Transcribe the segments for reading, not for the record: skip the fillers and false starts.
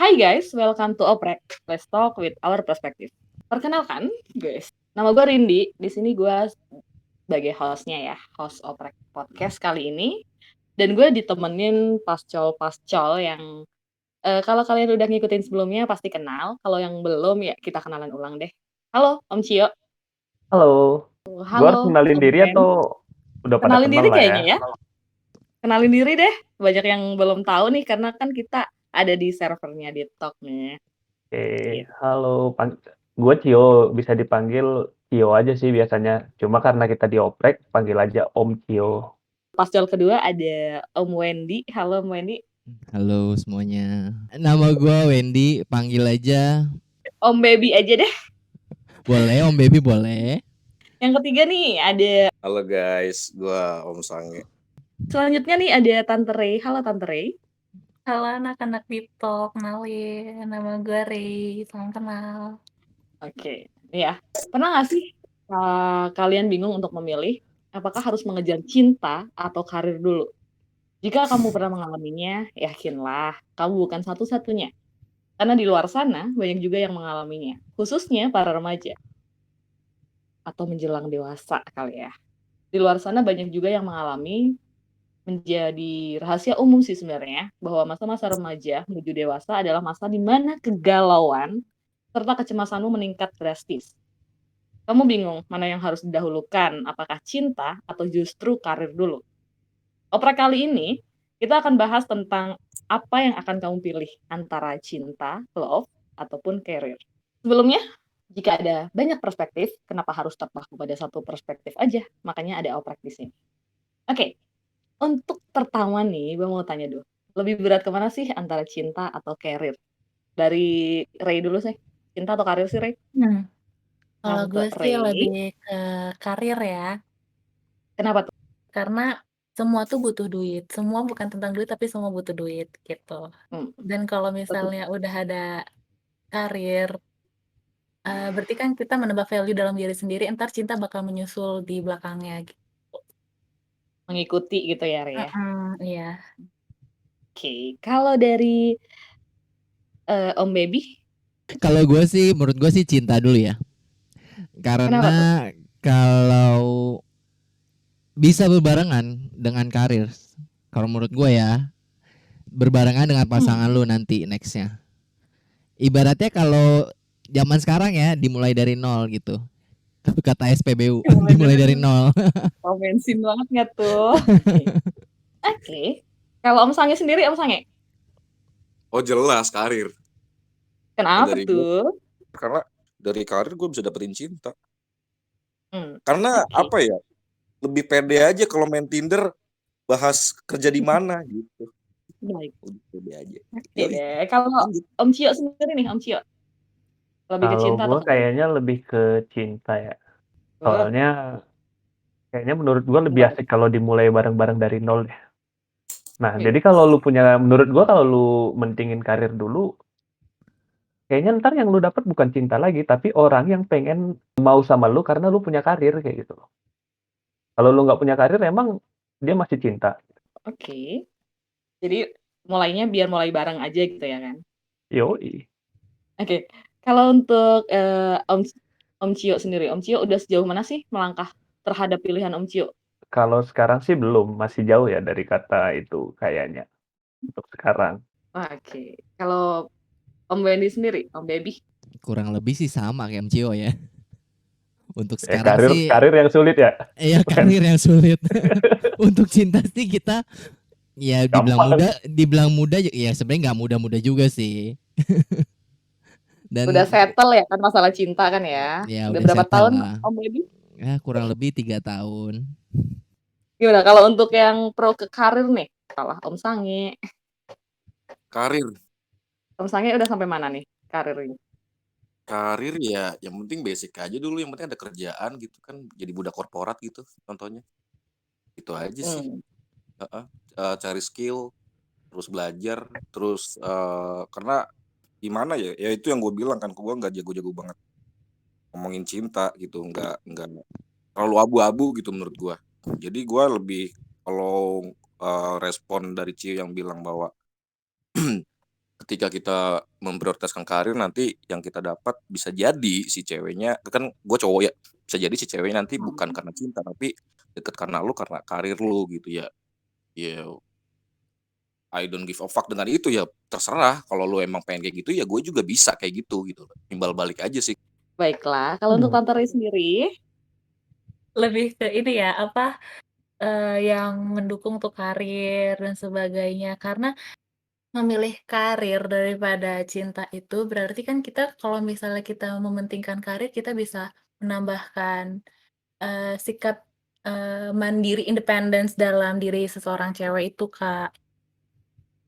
Hai guys, welcome to Oprek. Let's talk with our perspective. Perkenalkan, guys. Nama gue Rindi. Di sini gue sebagai hostnya ya, host Oprek Podcast kali ini. Dan gue ditemenin pascol-pascol yang kalau kalian udah ngikutin sebelumnya pasti kenal. Kalau yang belum ya kita kenalan ulang deh. Halo Om Cio. Halo, gue harus Halo kenalin Om diri Ben. atau udah pada Kenalin kenal diri lah ya? kayaknya ya. Kenalin diri deh. Banyak yang belum tahu nih karena kan kita ada di servernya di Talk nih. Oke, Gitu. halo, gue Cio, bisa dipanggil Cio aja sih biasanya. Cuma karena kita dioprek, panggil aja Om Cio. Pascal kedua ada Om Wendy. Halo Om Wendy. Halo semuanya. Nama gue Wendy, panggil aja. Om Baby aja deh. Boleh, Om Baby boleh. Yang ketiga nih ada. Halo guys, gue Om Sange. Selanjutnya nih ada Tante Ray. Halo Tante Ray. Halo anak-anak Biptok, kenalin, nama gue Ray, salam kenal. Oke, ya. Pernah nggak sih kalian bingung untuk memilih apakah harus mengejar cinta atau karir dulu? Jika kamu pernah mengalaminya, yakinlah kamu bukan satu-satunya. Karena di luar sana banyak juga yang mengalaminya, khususnya para remaja atau menjelang dewasa kali ya. Di luar sana banyak juga yang mengalami, menjadi rahasia umum sih sebenarnya, bahwa masa-masa remaja menuju dewasa adalah masa di mana kegalauan serta kecemasanmu meningkat drastis. Kamu bingung mana yang harus didahulukan, apakah cinta atau justru karir dulu. Oprek kali ini, kita akan bahas tentang apa yang akan kamu pilih antara cinta, love, ataupun karir. Sebelumnya, jika ada banyak perspektif, kenapa harus terpaku pada satu perspektif aja? Makanya ada oprek di sini. Oke, untuk pertama nih, gue mau tanya dulu. Lebih berat kemana sih antara cinta atau karir? Dari Ray dulu sih. Cinta atau karir sih, Ray? Kalau Tante gue sih Ray. lebih ke karir ya, Kenapa tuh? karena semua tuh butuh duit. Semua bukan tentang duit, tapi semua butuh duit gitu. Dan kalau misalnya udah ada karir, berarti kan kita menambah value dalam diri sendiri, entar cinta bakal menyusul di belakangnya gitu. Mengikuti gitu ya, Ray ya? Iya. Oke, kalau dari Om Baby, Kalau gue sih, menurut gue sih cinta dulu ya. kenapa tuh? Karena kalau bisa berbarengan dengan karir, kalau menurut gue ya, berbarengan dengan pasangan lu nanti nextnya. Ibaratnya kalau zaman sekarang ya, dimulai dari nol gitu. Kata SPBU, dimulai dari nol. Oh, bensin banget nggak tuh? Oke. Kalau Om Sange sendiri, Om Sange, Oh jelas karir. kenapa Dari tuh? Karena dari karir gue bisa dapetin cinta. Hmm, Karena oke. apa ya? Lebih pede aja kalau main Tinder bahas kerja di mana gitu. Baik. Lebih pede aja. Oke Yoi. deh. Kalau Lanjut. Om Cio sendiri nih, Om Cio, lebih ke Kalau cinta gue atau karir? kayaknya lebih ke cinta ya. Oh, Soalnya kayaknya menurut gue lebih kenapa tuh? asik kalau dimulai bareng-bareng dari nol ya. Nah, Wih, jadi kalau lu punya, menurut gue kalau lu mentingin karir dulu, kayaknya ntar yang lu dapat bukan cinta lagi, tapi orang yang pengen mau sama lu karena lu punya karir kayak gitu. Kalau lu nggak punya karir, emang dia masih cinta. Oke. Jadi mulainya biar mulai bareng aja gitu ya kan? Yoi. Oke. Kalau untuk Om Cio sendiri, Om Cio udah sejauh mana sih melangkah terhadap pilihan Om Cio? Kalau sekarang sih belum, masih jauh ya dari kata itu kayaknya untuk sekarang. Oke. Kalau Om Wendy sendiri, Om Baby, Kurang lebih sih sama kayak MCO ya. Untuk sekarang karir sih, karir yang sulit ya. ya karir yang sulit. Untuk cinta sih kita ya dibilang muda ya sebenarnya nggak muda-muda juga sih. Dan udah settle ya kan masalah cinta kan ya? ya Udah udah berapa settle tahun lah. Om Baby? Ya kurang lebih 3 tahun. Gimana kalau untuk yang pro ke karir nih? Salah Om Sange. Karir. Om Sange udah sampai mana nih karirnya? Karir ya yang penting basic aja dulu. Yang penting ada kerjaan gitu kan. Jadi budak korporat gitu contohnya. Itu aja sih. Cari skill. Terus belajar. Terus karena gimana ya? Ya itu yang gue bilang kan. Gue nggak jago-jago banget ngomongin cinta gitu. Nggak terlalu abu-abu gitu menurut gue. Jadi gue lebih kalau respon dari Cio yang bilang bahwa ketika kita memprioritaskan karir nanti yang kita dapat bisa jadi si ceweknya kan gue cowok ya, bisa jadi si ceweknya nanti bukan karena cinta tapi deket karena lu karena karir lu gitu ya. Ya I don't give a fuck dengan itu ya terserah kalau lu emang pengen kayak gitu ya gue juga bisa kayak gitu timbal balik aja sih. Baiklah, kalau untuk Tante Ray sendiri? Lebih ke ini ya, apa, yang mendukung untuk karir dan sebagainya. Karena memilih karir daripada cinta itu berarti kan kita kalau misalnya kita mementingkan karir, kita bisa menambahkan, sikap, mandiri independence dalam diri seseorang cewek itu, Kak.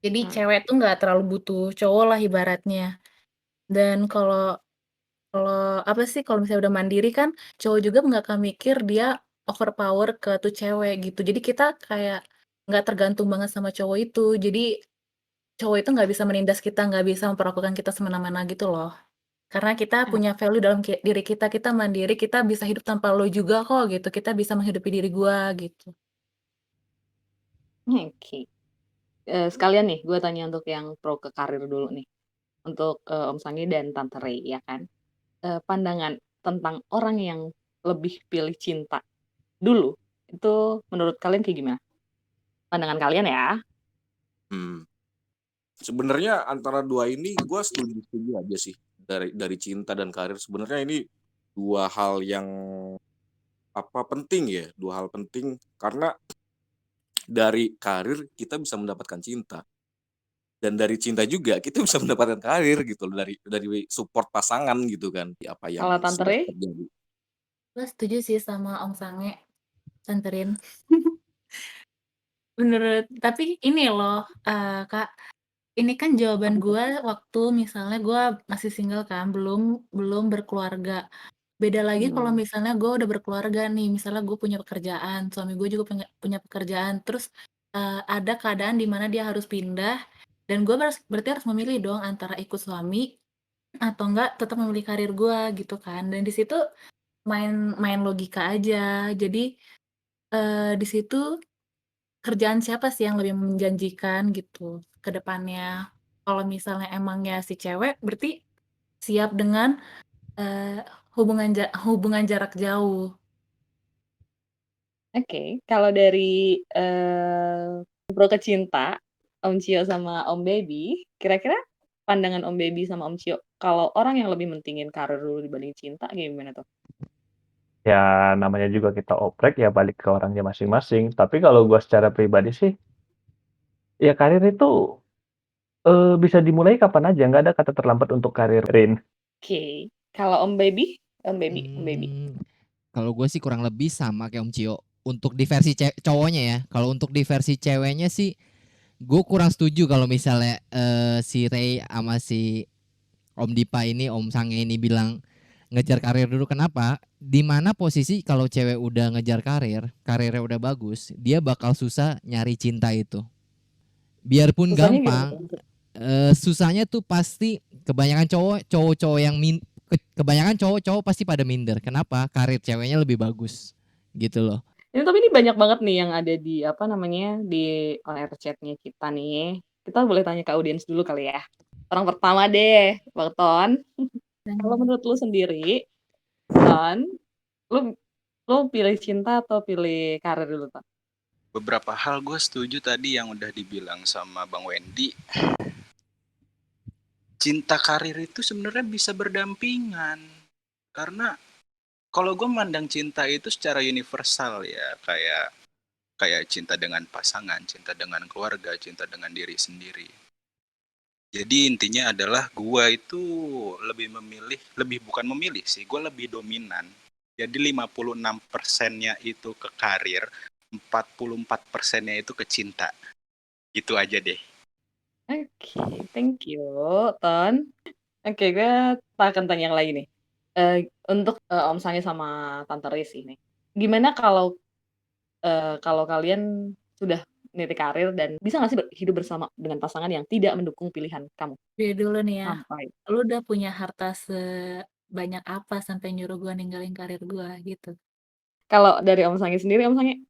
Jadi cewek tuh nggak terlalu butuh cowok lah ibaratnya. Dan kalau kalau apa sih, kalau misalnya udah mandiri kan cowok juga nggak akan mikir dia overpower ke tuh cewek gitu. Jadi kita kayak nggak tergantung banget sama cowok itu. Jadi cowok itu nggak bisa menindas kita, nggak bisa memperlakukan kita semena-mena gitu loh. Karena kita punya value dalam diri kita mandiri, kita bisa hidup tanpa lo juga kok gitu, kita bisa menghidupi diri gua gitu. Oke. Sekalian nih gue tanya untuk yang pro ke karir dulu nih. Untuk, Om Sangi dan Tante Ray ya kan. Pandangan tentang orang yang lebih pilih cinta dulu, itu menurut kalian kayak gimana? Pandangan kalian ya. Sebenarnya antara dua ini gue setuju aja sih dari cinta dan karir. Sebenarnya ini dua hal yang penting ya, dua hal penting karena dari karir kita bisa mendapatkan cinta dan dari cinta juga kita bisa mendapatkan karir gitu loh, dari support pasangan gitu kan apa yang Kalau Tante sudah Ray? terjadi. Gue setuju sih sama Om Sange, Tante Rin. Tapi ini loh, Kak, ini kan jawaban gue waktu misalnya gue masih single kan, belum berkeluarga. Beda lagi kalau misalnya gue udah berkeluarga nih, misalnya gue punya pekerjaan, suami gue juga punya pekerjaan, terus, ada keadaan di mana dia harus pindah, dan gue berarti harus memilih dong antara ikut suami atau enggak tetap memilih karir gue gitu kan. Dan di situ main logika aja. Jadi, di situ kerjaan siapa sih yang lebih menjanjikan gitu ke depannya. Kalau misalnya emangnya si cewek berarti siap dengan, eee, hubungan jarak jauh. Oke, kalau dari, pro ke cinta, Om Cio sama Om Baby, kira-kira pandangan Om Baby sama Om Cio, kalau orang yang lebih mentingin karir dulu dibanding cinta gimana tuh? Ya namanya juga kita oprek ya balik ke orangnya masing-masing. Tapi kalau gua secara pribadi sih, ya karir itu, bisa dimulai kapan aja, nggak ada kata terlambat untuk karir, Rin. Oke, kalau Om Baby? Om Baby. Kalau gue sih kurang lebih sama kayak Om Cio. Untuk di versi cowoknya ya. Kalau untuk di versi ceweknya sih, gue kurang setuju kalau misalnya si Ray sama si Om Dipa ini, Om Sange ini bilang ngejar karir dulu. Kenapa? Dimana posisi kalau cewek udah ngejar karirnya udah bagus, dia bakal susah nyari cinta itu. Biarpun Susahnya gimana gampang, tuh? susahnya tuh pasti kebanyakan cowok-cowok yang kebanyakan cowok-cowok pasti pada minder. Kenapa? Karir ceweknya lebih bagus gitu loh. Tapi ini banyak banget nih yang ada di apa namanya di layar chatnya kita nih. Kita boleh tanya ke audiens dulu kali ya. Orang pertama deh, Bang Ton. Kalau menurut lu sendiri, Ton, lu pilih cinta atau pilih karir dulu, Ton? Beberapa hal gue setuju tadi yang udah dibilang sama Bang Wendy. Cinta karir itu sebenarnya bisa berdampingan. Karena kalau gue mandang cinta itu secara universal ya, kayak cinta dengan pasangan, cinta dengan keluarga, cinta dengan diri sendiri. Jadi intinya adalah gue itu bukan memilih sih, gue lebih dominan. Jadi 56%-nya itu ke karir, 44%-nya itu ke cinta. Gitu aja deh. Oke, thank you, Ton. Oke, gue akan tanya yang lagi nih. Untuk Om Sangi sama Tante Riz ini, gimana kalau kalian sudah meniti karir dan bisa nggak sih hidup bersama dengan pasangan yang tidak mendukung pilihan kamu? Jadi dulu nih ya, Sampai. lu udah punya harta sebanyak apa sampai nyuruh gue ninggalin karir gue gitu? Kalau dari Om Sangi sendiri, Om Sangi?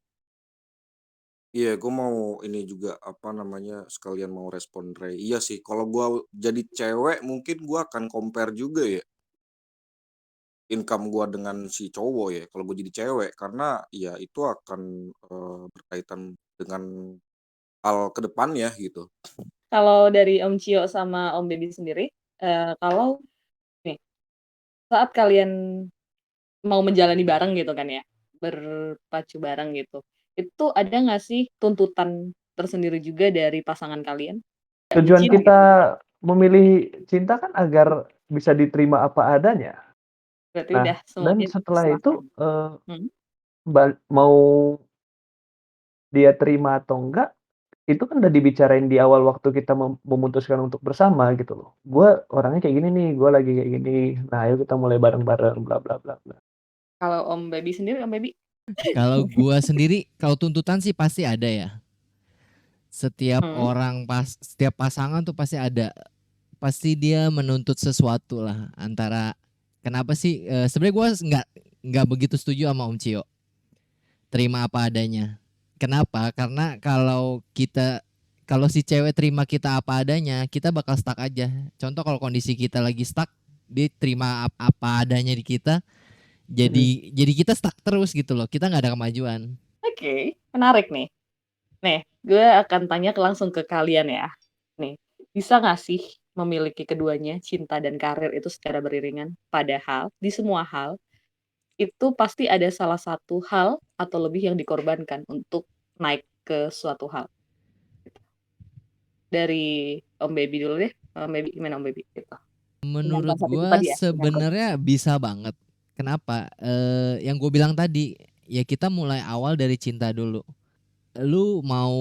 Iya, gue mau ini juga apa namanya sekalian mau respon Ray. Iya sih, kalau gue jadi cewek mungkin gue akan compare juga ya income gue dengan si cowok ya. Kalau gue jadi cewek, karena ya itu akan berkaitan dengan hal kedepannya gitu. Kalau dari Om Cio sama Om Baby sendiri, kalau nih saat kalian mau menjalani bareng gitu kan ya, berpacu bareng gitu, itu ada nggak sih tuntutan tersendiri juga dari pasangan kalian? Nggak Tujuan bucin kita gitu, memilih cinta kan agar bisa diterima apa adanya. berarti Nah, udah dan semuanya setelah itu, diserahkan. Mhm. mau dia terima atau enggak, itu kan udah dibicarain di awal waktu kita memutuskan untuk bersama gitu loh. Gue orangnya kayak gini nih, gue lagi kayak gini. Nah, ayo kita mulai bareng-bareng bla bla bla bla. Kalau Om Baby sendiri, Om Baby? Kalau gua sendiri, kalau tuntutan sih pasti ada ya. Setiap Hmm. setiap pasangan tuh pasti ada. Pasti dia menuntut sesuatu lah antara kenapa sih sebenarnya gua nggak begitu setuju sama Om Cio. Terima apa adanya. Kenapa? Karena kalau si cewek terima kita apa adanya, kita bakal stuck aja. Contoh kalau kondisi kita lagi stuck, dia terima apa adanya di kita, jadi kita stuck terus gitu loh. Kita nggak ada kemajuan. Oke, menarik nih. Nih, gue akan tanya langsung ke kalian ya. Nih, bisa nggak sih memiliki keduanya, cinta dan karir itu secara beriringan? Padahal di semua hal itu pasti ada salah satu hal atau lebih yang dikorbankan untuk naik ke suatu hal. Dari Om Baby dulu deh. Om Baby, gimana Om Baby? Gitu. Dengan Menurut konsep itu gua tadi ya. Dengan konsep. sebenarnya bisa banget. Kenapa? Yang gue bilang tadi, ya kita mulai awal dari cinta dulu. Lu mau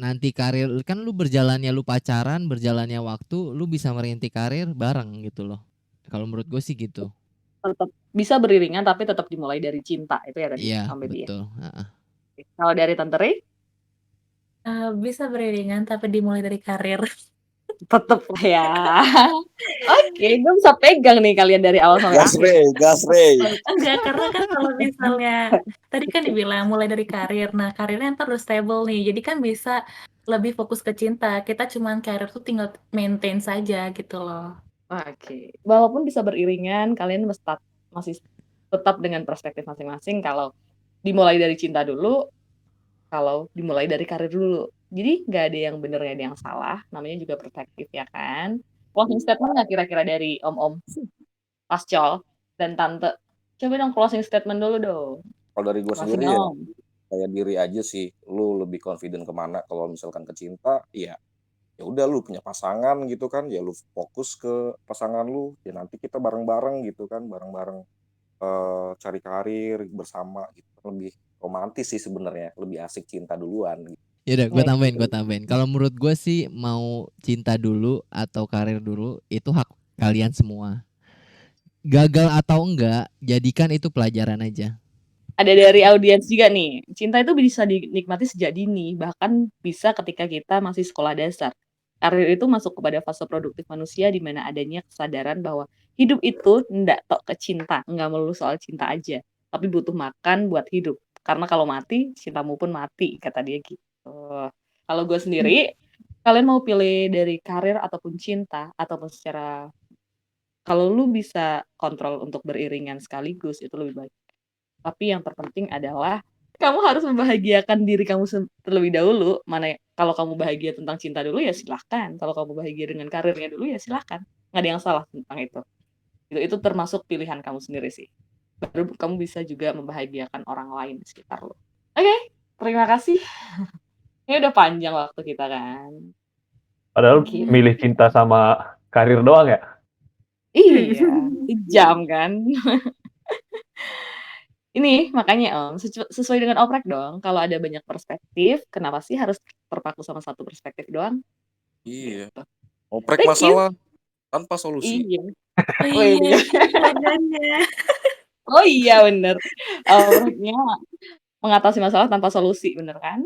nanti karir kan lu berjalannya lu pacaran, berjalannya waktu, lu bisa merintis karir bareng gitu loh. Kalau menurut gue sih gitu. Tetap bisa beriringan tapi tetap dimulai dari cinta. Itu ya tadi Iya, Om Baby ya. betul. Heeh. Oke. Kalau dari Tante Ray? Bisa beriringan tapi dimulai dari karir. Tetep ya. Oke, gue bisa pegang nih kalian dari awal sampai Gas akhir. Ray, gas Ray. Enggak, karena kan kalau misalnya tadi kan dibilang mulai dari karir. Nah, karirnya ntar udah stable nih. Jadi kan bisa lebih fokus ke cinta. Kita cuman karir tuh tinggal maintain saja gitu loh. Oke. Walaupun bisa beriringan, kalian masih tetap dengan perspektif masing-masing kalau dimulai dari cinta dulu, kalau dimulai dari karir dulu. Jadi nggak ada yang bener, nggak ada yang salah. Namanya juga perspektif ya kan. Closing statement nggak kira-kira dari Om-Om, Pascol, dan Tante? Coba dong closing statement dulu dong. Kalau dari gue Closing sendiri ya Om. kayak diri aja sih. Lu lebih confident kemana kalau misalkan ke cinta, ya udah lu punya pasangan gitu kan, ya lu fokus ke pasangan lu. Ya nanti kita bareng-bareng gitu kan, bareng-bareng cari karir bersama gitu. Lebih romantis sih sebenarnya, lebih asik cinta duluan gitu. Yaudah, gue Oke. tambahin. Kalau menurut gue sih mau cinta dulu atau karir dulu itu hak kalian semua. Gagal atau enggak, jadikan itu pelajaran aja. Ada dari audiens juga nih, cinta itu bisa dinikmati sejak dini, bahkan bisa ketika kita masih sekolah dasar. Karir itu masuk kepada fase produktif manusia di mana adanya kesadaran bahwa hidup itu ndak tok ke cinta, nggak melulu soal cinta aja, tapi butuh makan buat hidup. Karena kalau mati, cintamu pun mati, kata dia gitu. Kalau gue sendiri, kalian mau pilih dari karir ataupun cinta, ataupun secara, kalau lu bisa kontrol untuk beriringan sekaligus, itu lebih baik. Tapi yang terpenting adalah kamu harus membahagiakan diri kamu terlebih dahulu. Kalau kamu bahagia tentang cinta dulu ya silahkan. Kalau kamu bahagia dengan karirnya dulu ya silahkan. Nggak ada yang salah tentang itu. Itu termasuk pilihan kamu sendiri sih. Baru kamu bisa juga membahagiakan orang lain di sekitar lo. Oke, terima kasih. Ini udah panjang waktu kita kan. Padahal Thank you. milih cinta sama karir doang ya. Iya, jam kan. Ini makanya Om, sesuai dengan oprek dong, kalau ada banyak perspektif, kenapa sih harus terpaku sama satu perspektif doang? Iya. Gitu. Oprek Thank you. masalah tanpa solusi. Iya. Oh Oh iya, iya. itu slogannya. Oh iya bener. Opreknya mengatasi masalah tanpa solusi, bener kan?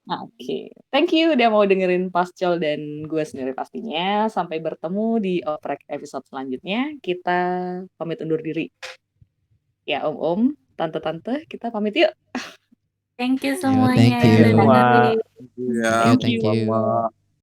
Oke. Thank you udah mau dengerin Pascol dan gue sendiri pastinya. Sampai bertemu di oprek episode selanjutnya. Kita pamit undur diri. Ya Om-Om, Tante-Tante, kita pamit yuk. Thank you Yo, semuanya thank yang Thank you udah you. semua. dengerin. Iya, Thank you, Thank thank you. you. sama-sama.